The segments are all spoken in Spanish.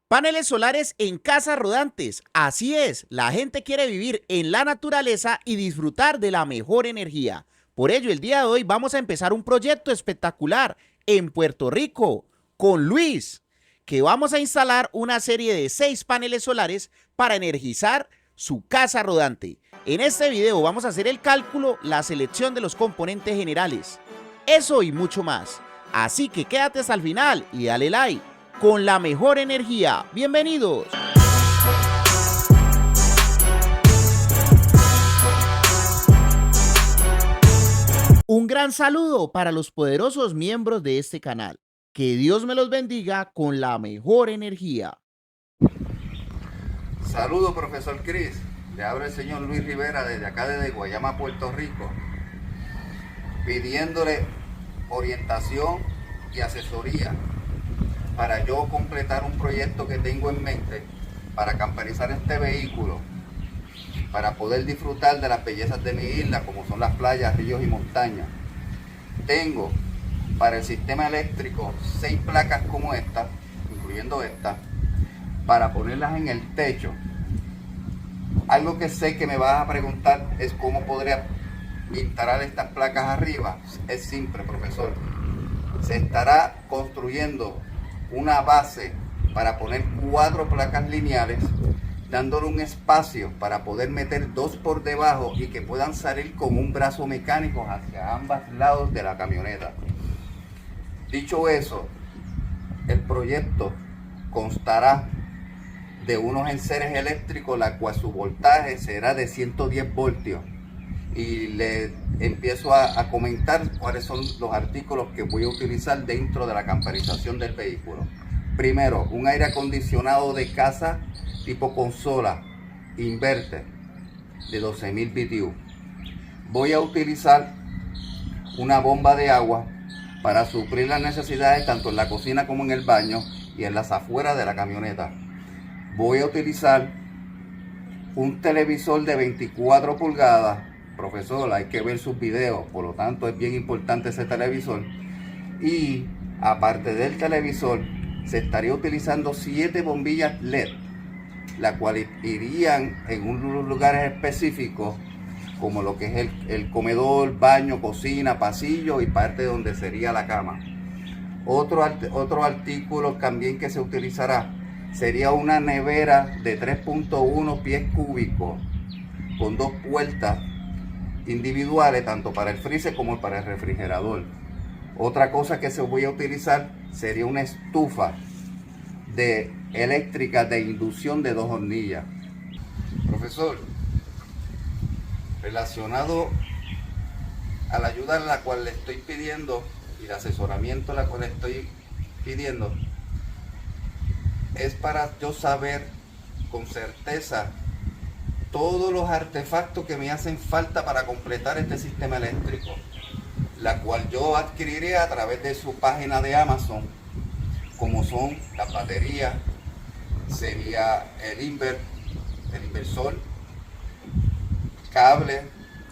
Paneles solares en casas rodantes. Así es, la gente quiere vivir en la naturaleza y disfrutar de la mejor energía. Por ello, el día de hoy vamos a empezar un proyecto espectacular en Puerto Rico con Luis, que vamos a instalar una serie de 6 paneles solares para energizar su casa rodante. En este video vamos a hacer el cálculo, la selección de los componentes generales, eso y mucho más. Así que quédate hasta el final y dale like. Con la mejor energía. Bienvenidos. Un gran saludo para los poderosos miembros de este canal. Que Dios me los bendiga con la mejor energía. Saludos, profesor Cris. Le habla el señor Luis Rivera desde acá desde Guayama, Puerto Rico, pidiéndole orientación y asesoría para yo completar un proyecto que tengo en mente para camperizar este vehículo, para poder disfrutar de las bellezas de mi isla, como son las playas, ríos y montañas. Tengo para el sistema eléctrico 6 placas como esta, incluyendo esta, para ponerlas en el techo. Algo que sé que me vas a preguntar es cómo podría instalar estas placas arriba. Es simple, profesor. Se estará construyendo una base para poner 4 placas lineales, dándole un espacio para poder meter 2 por debajo y que puedan salir con un brazo mecánico hacia ambos lados de la camioneta. Dicho eso, el proyecto constará de unos enseres eléctricos, la cual su voltaje será de 110 voltios. Y le empiezo a comentar cuáles son los artículos que voy a utilizar dentro de la camperización del vehículo. Primero, un aire acondicionado de casa tipo consola inverter de 12.000 BTU. Voy a utilizar una bomba de agua para suplir las necesidades tanto en la cocina como en el baño y en las afueras de la camioneta. Voy a utilizar un televisor de 24 pulgadas. Profesor, hay que ver sus videos, por lo tanto es bien importante ese televisor. Y aparte del televisor, se estaría utilizando 7 bombillas LED, las cuales irían en unos lugares específicos, como lo que es el comedor, baño, cocina, pasillo y parte donde sería la cama. Otro artículo también que se utilizará sería una nevera de 3.1 pies cúbicos con 2 puertas individuales, tanto para el freezer como para el refrigerador. Otra cosa que se voy a utilizar sería una estufa eléctrica de inducción de 2 hornillas. Profesor, relacionado a la ayuda a la cual le estoy pidiendo y el asesoramiento a la cual le estoy pidiendo, es para yo saber con certeza todos los artefactos que me hacen falta para completar este sistema eléctrico, la cual yo adquiriré a través de su página de Amazon, como son las baterías, sería el inversor, cable,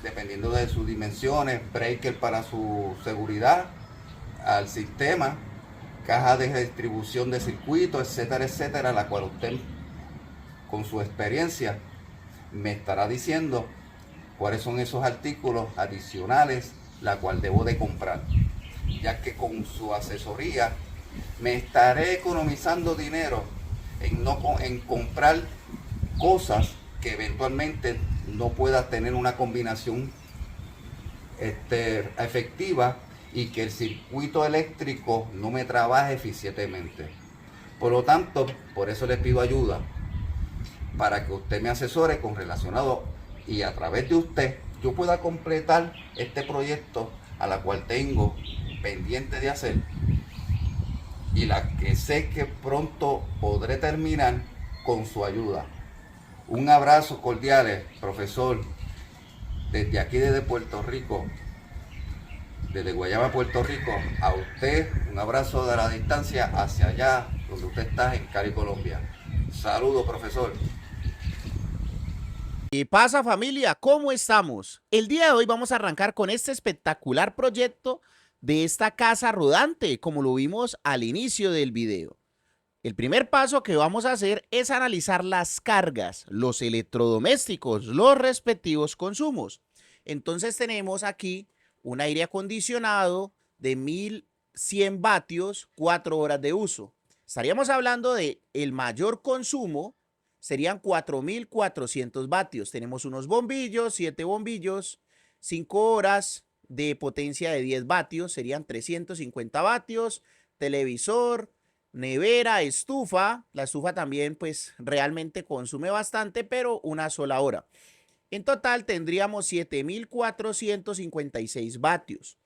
dependiendo de sus dimensiones, breaker para su seguridad al sistema, caja de distribución de circuitos, etcétera, etcétera, la cual usted con su experiencia me estará diciendo cuáles son esos artículos adicionales la cual debo de comprar, ya que con su asesoría me estaré economizando dinero en comprar cosas que eventualmente no pueda tener una combinación efectiva y que el circuito eléctrico no me trabaje eficientemente. Por lo tanto, por eso les pido ayuda para que usted me asesore con relacionado y a través de usted yo pueda completar este proyecto a la cual tengo pendiente de hacer y la que sé que pronto podré terminar con su ayuda. Un abrazo cordial, profesor, desde aquí desde Puerto Rico, desde Guayama, Puerto Rico, a usted un abrazo de la distancia hacia allá donde usted está en Cali, Colombia. Saludos, profesor. ¿Qué pasa, familia? ¿Cómo estamos? El día de hoy vamos a arrancar con este espectacular proyecto de esta casa rodante, como lo vimos al inicio del video. El primer paso que vamos a hacer es analizar las cargas, los electrodomésticos, los respectivos consumos. Entonces tenemos aquí un aire acondicionado de 1100 vatios, 4 horas de uso. Estaríamos hablando de el mayor consumo, serían 4400 vatios. Tenemos unos bombillos, 7 bombillos, 5 horas de potencia de 10 vatios, serían 350 vatios, televisor, nevera, estufa. La estufa también pues realmente consume bastante, pero una sola hora. En total tendríamos 7456 vatios.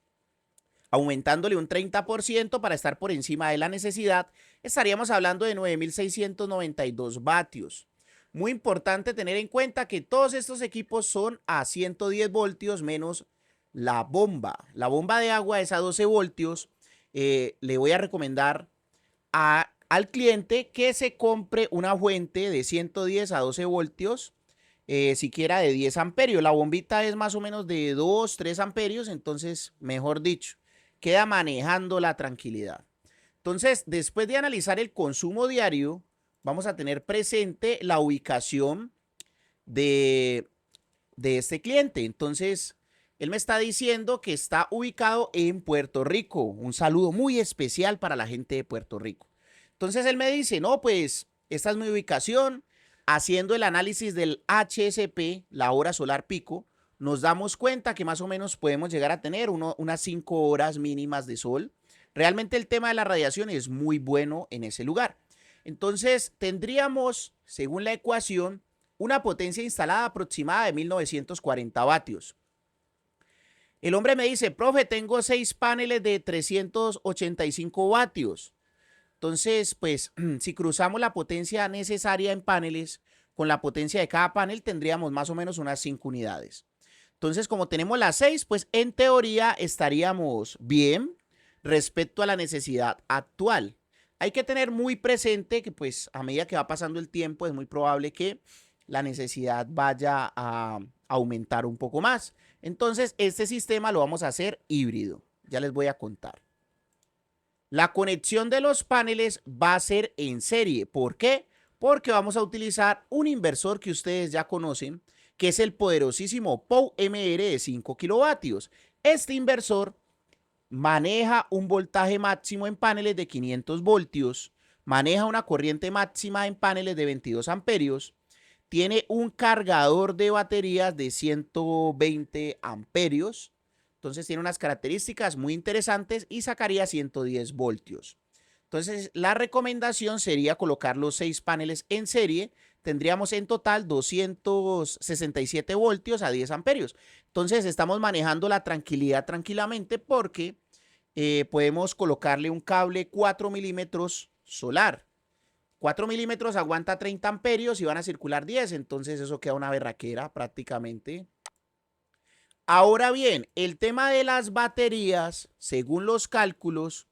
Aumentándole un 30% para estar por encima de la necesidad, estaríamos hablando de 9692 vatios. Muy importante tener en cuenta que todos estos equipos son a 110 voltios menos la bomba. La bomba de agua es a 12 voltios. Le voy a recomendar al cliente que se compre una fuente de 110 a 12 voltios, siquiera de 10 amperios. La bombita es más o menos de 2, 3 amperios, entonces, mejor dicho, queda manejando la tranquilidad. Entonces, después de analizar el consumo diario, vamos a tener presente la ubicación de este cliente. Entonces, él me está diciendo que está ubicado en Puerto Rico. Un saludo muy especial para la gente de Puerto Rico. Entonces, él me dice, no, pues, esta es mi ubicación. Haciendo el análisis del HSP, la hora solar pico, nos damos cuenta que más o menos podemos llegar a tener unas 5 horas mínimas de sol. Realmente el tema de la radiación es muy bueno en ese lugar. Entonces, tendríamos, según la ecuación, una potencia instalada aproximada de 1940 vatios. El hombre me dice, profe, tengo 6 paneles de 385 vatios. Entonces, pues, si cruzamos la potencia necesaria en paneles con la potencia de cada panel, tendríamos más o menos unas 5 unidades. Entonces, como tenemos las 6, pues en teoría estaríamos bien respecto a la necesidad actual. Hay que tener muy presente que, pues, a medida que va pasando el tiempo, es muy probable que la necesidad vaya a aumentar un poco más. Entonces, este sistema lo vamos a hacer híbrido. Ya les voy a contar. La conexión de los paneles va a ser en serie. ¿Por qué? Porque vamos a utilizar un inversor que ustedes ya conocen, que es el poderosísimo POW-MR de 5 kilovatios. Este inversor maneja un voltaje máximo en paneles de 500 voltios, maneja una corriente máxima en paneles de 22 amperios, tiene un cargador de baterías de 120 amperios, entonces tiene unas características muy interesantes y sacaría 110 voltios. Entonces la recomendación sería colocar los 6 paneles en serie. Tendríamos en total 267 voltios a 10 amperios. Entonces estamos manejando la tranquilidad tranquilamente porque podemos colocarle un cable 4 milímetros solar. 4 milímetros aguanta 30 amperios y van a circular 10. Entonces eso queda una berraquera prácticamente. Ahora bien, el tema de las baterías, según los cálculos,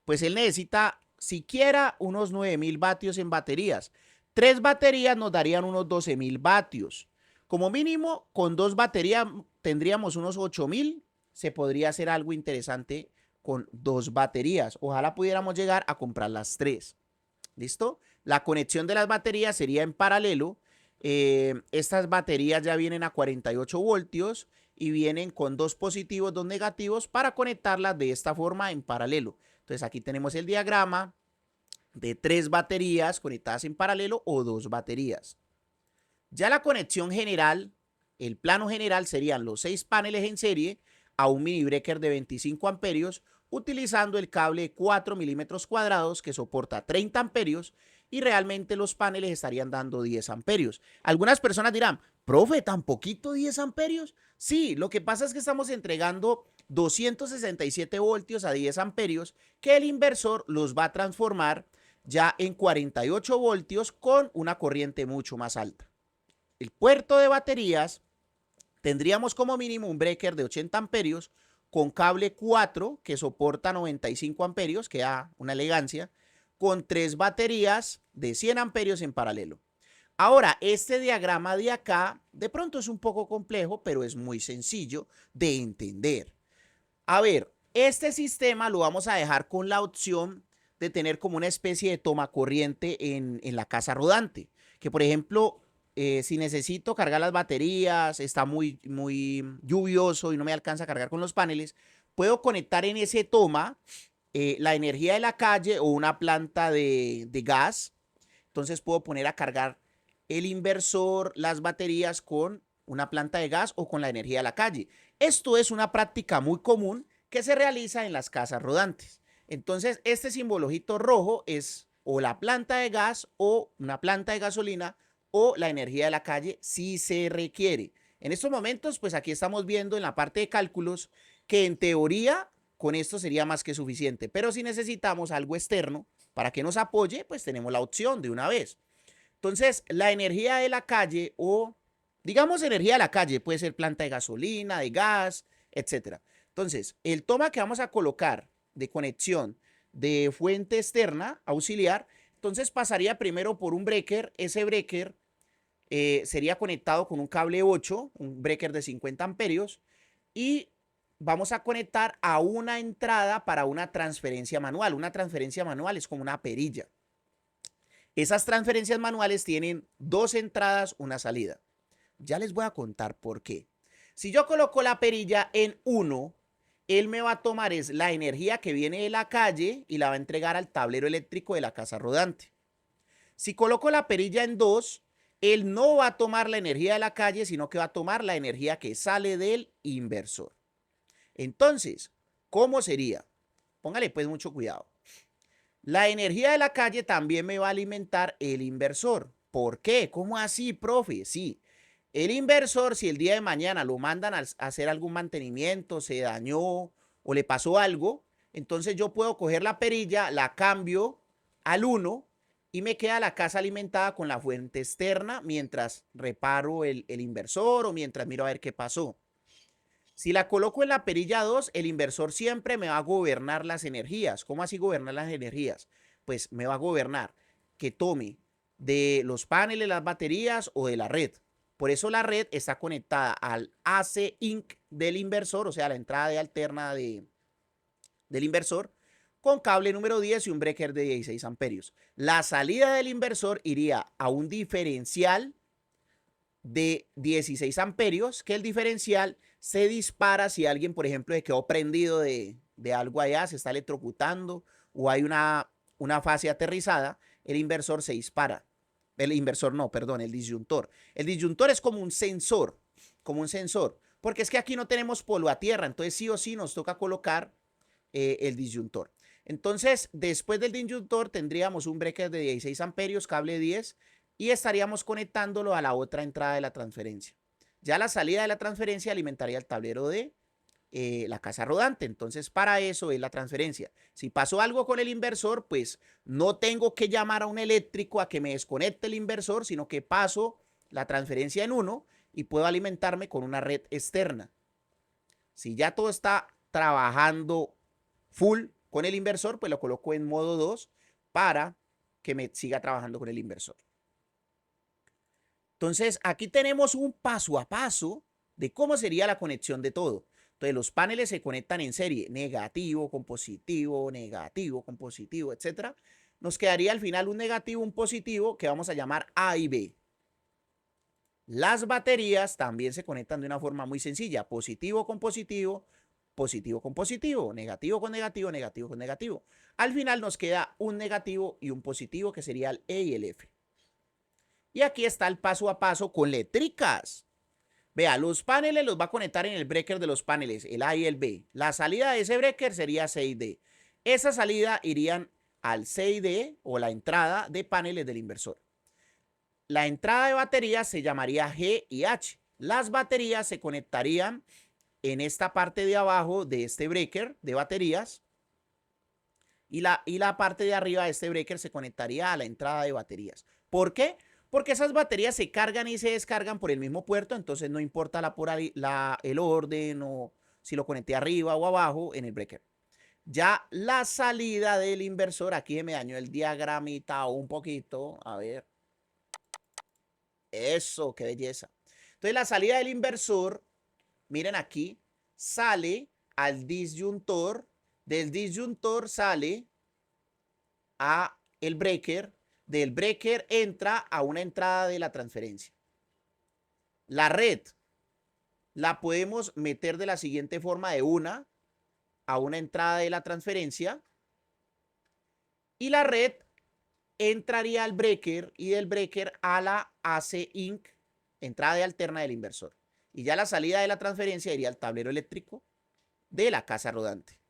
pues él necesita siquiera unos 9000 vatios en baterías. 3 baterías nos darían unos 12000 vatios. Como mínimo, con 2 baterías tendríamos unos 8000. Se podría hacer algo interesante con 2 baterías. Ojalá pudiéramos llegar a comprar las 3. ¿Listo? La conexión de las baterías sería en paralelo. Estas baterías ya vienen a 48 voltios y vienen con 2 positivos, 2 negativos para conectarlas de esta forma en paralelo. Entonces aquí tenemos el diagrama de 3 baterías conectadas en paralelo o 2 baterías. Ya la conexión general, el plano general serían los 6 paneles en serie a un mini breaker de 25 amperios utilizando el cable 4 milímetros cuadrados que soporta 30 amperios y realmente los paneles estarían dando 10 amperios. Algunas personas dirán, profe, ¿tan poquito 10 amperios? Sí, lo que pasa es que estamos entregando 267 voltios a 10 amperios que el inversor los va a transformar ya en 48 voltios con una corriente mucho más alta. El puerto de baterías tendríamos como mínimo un breaker de 80 amperios con cable 4 que soporta 95 amperios, que da una elegancia, con 3 baterías de 100 amperios en paralelo. Ahora, este diagrama de acá de pronto es un poco complejo, pero es muy sencillo de entender. A ver, este sistema lo vamos a dejar con la opción de tener como una especie de toma corriente en la casa rodante. Que por ejemplo, si necesito cargar las baterías, está muy lluvioso y no me alcanza a cargar con los paneles, puedo conectar en ese toma la energía de la calle o una planta de gas. Entonces puedo poner a cargar el inversor, las baterías con una planta de gas o con la energía de la calle. Esto es una práctica muy común que se realiza en las casas rodantes. Entonces, este simbolojito rojo es o la planta de gas o una planta de gasolina o la energía de la calle si se requiere. En estos momentos, pues aquí estamos viendo en la parte de cálculos que en teoría con esto sería más que suficiente, pero si necesitamos algo externo para que nos apoye, pues tenemos la opción de una vez. Entonces, la energía de la calle o, digamos, energía de la calle puede ser planta de gasolina, de gas, etcétera. Entonces, el toma que vamos a colocar de conexión de fuente externa auxiliar, entonces pasaría primero por un breaker. Ese breaker sería conectado con un cable 8, un breaker de 50 amperios, y vamos a conectar a una entrada para una transferencia manual. Una transferencia manual es como una perilla. Esas transferencias manuales tienen dos entradas, una salida. Ya les voy a contar por qué. Si yo coloco la perilla en 1, él me va a tomar es la energía que viene de la calle y la va a entregar al tablero eléctrico de la casa rodante. Si coloco la perilla en 2, él no va a tomar la energía de la calle, sino que va a tomar la energía que sale del inversor. Entonces, ¿cómo sería? Póngale pues mucho cuidado. La energía de la calle también me va a alimentar el inversor. ¿Por qué? ¿Cómo así, profe? Sí, el inversor, si el día de mañana lo mandan a hacer algún mantenimiento, se dañó o le pasó algo, entonces yo puedo coger la perilla, la cambio al 1 y me queda la casa alimentada con la fuente externa mientras reparo el inversor o mientras miro a ver qué pasó. Si la coloco en la perilla 2, el inversor siempre me va a gobernar las energías. ¿Cómo así gobernar las energías? Pues me va a gobernar que tome de los paneles, las baterías o de la red. Por eso la red está conectada al AC Inc del inversor, o sea, la entrada de alterna del inversor, con cable número 10 y un breaker de 16 amperios. La salida del inversor iría a un diferencial de 16 amperios, que el diferencial se dispara si alguien, por ejemplo, se quedó prendido de algo allá, se está electrocutando o hay una fase aterrizada, el inversor se dispara. El inversor no, perdón, el disyuntor. El disyuntor es como un sensor, porque es que aquí no tenemos polo a tierra, entonces sí o sí nos toca colocar el disyuntor. Entonces, después del disyuntor tendríamos un breaker de 16 amperios, cable 10, y estaríamos conectándolo a la otra entrada de la transferencia. Ya la salida de la transferencia alimentaría el tablero de la casa rodante. Entonces, para eso es la transferencia. Si pasó algo con el inversor, pues no tengo que llamar a un eléctrico a que me desconecte el inversor, sino que paso la transferencia en 1 y puedo alimentarme con una red externa. Si ya todo está trabajando full con el inversor, pues lo coloco en modo 2 para que me siga trabajando con el inversor. Entonces, aquí tenemos un paso a paso de cómo sería la conexión de todo. Entonces, los paneles se conectan en serie, negativo con positivo, negativo con positivo, etc. Nos quedaría al final un negativo, un positivo, que vamos a llamar A y B. Las baterías también se conectan de una forma muy sencilla, positivo con positivo, positivo con positivo, negativo con negativo, negativo con negativo. Al final nos queda un negativo y un positivo, que sería el E y el F. Y aquí está el paso a paso con letricas. Vea, los paneles los va a conectar en el breaker de los paneles, el A y el B. La salida de ese breaker sería C y D. Esa salida irían al C y D, o la entrada de paneles del inversor. La entrada de baterías se llamaría G y H. Las baterías se conectarían en esta parte de abajo de este breaker de baterías. Y la parte de arriba de este breaker se conectaría a la entrada de baterías. ¿Por qué? Porque esas baterías se cargan y se descargan por el mismo puerto, entonces no importa el orden o si lo conecté arriba o abajo en el breaker. Ya la salida del inversor, aquí me dañó el diagramita un poquito, a ver. Eso, qué belleza. Entonces la salida del inversor, miren aquí, sale al disyuntor, del disyuntor sale a el breaker, del breaker entra a una entrada de la transferencia. La red la podemos meter de la siguiente forma, de una a una entrada de la transferencia, y la red entraría al breaker y del breaker a la AC Inc, entrada de alterna del inversor. Y ya la salida de la transferencia iría al tablero eléctrico de la casa rodante.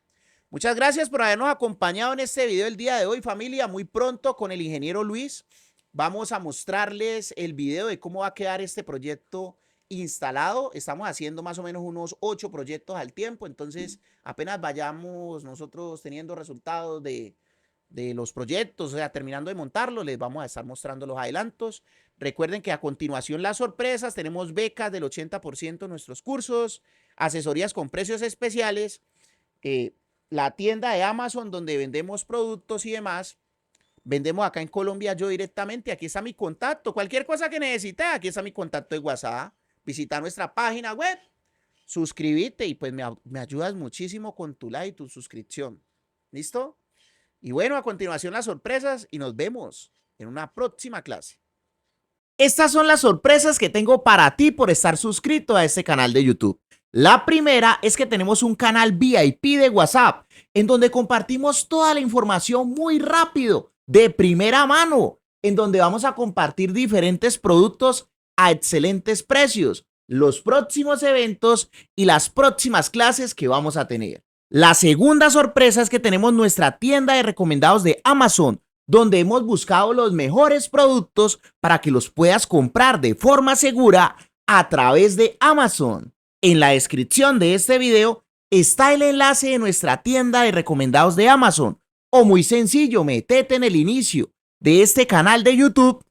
Muchas gracias por habernos acompañado en este video el día de hoy, familia. Muy pronto con el ingeniero Luis vamos a mostrarles el video de cómo va a quedar este proyecto instalado. Estamos haciendo más o menos unos 8 proyectos al tiempo, entonces apenas vayamos nosotros teniendo resultados de los proyectos, o sea, terminando de montarlo, les vamos a estar mostrando los adelantos. Recuerden que a continuación las sorpresas, tenemos becas del 80% en nuestros cursos, asesorías con precios especiales, la tienda de Amazon donde vendemos productos y demás. Vendemos acá en Colombia yo directamente, aquí está mi contacto, cualquier cosa que necesite, aquí está mi contacto de WhatsApp, visita nuestra página web, suscríbete y pues me ayudas muchísimo con tu like y tu suscripción. ¿Listo? Y bueno, a continuación las sorpresas y nos vemos en una próxima clase. Estas son las sorpresas que tengo para ti por estar suscrito a este canal de YouTube. La primera es que tenemos un canal VIP de WhatsApp en donde compartimos toda la información muy rápido, de primera mano, en donde vamos a compartir diferentes productos a excelentes precios, los próximos eventos y las próximas clases que vamos a tener. La segunda sorpresa es que tenemos nuestra tienda de recomendados de Amazon, donde hemos buscado los mejores productos para que los puedas comprar de forma segura a través de Amazon. En la descripción de este video está el enlace de nuestra tienda de recomendados de Amazon. O muy sencillo, metete en el inicio de este canal de YouTube.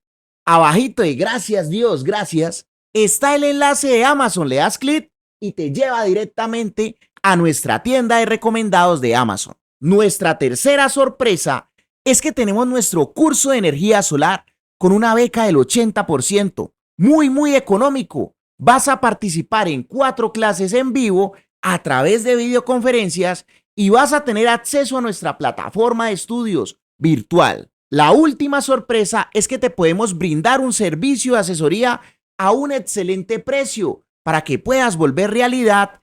Abajito de gracias Dios, gracias, está el enlace de Amazon. Le das clic y te lleva directamente a nuestra tienda de recomendados de Amazon. Nuestra tercera sorpresa es que tenemos nuestro curso de energía solar con una beca del 80%, muy económico. Vas a participar en 4 clases en vivo a través de videoconferencias y vas a tener acceso a nuestra plataforma de estudios virtual. La última sorpresa es que te podemos brindar un servicio de asesoría a un excelente precio para que puedas volver realidad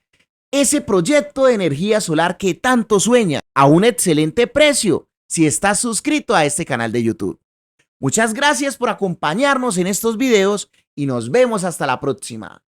ese proyecto de energía solar que tanto sueñas a un excelente precio si estás suscrito a este canal de YouTube. Muchas gracias por acompañarnos en estos videos y nos vemos hasta la próxima.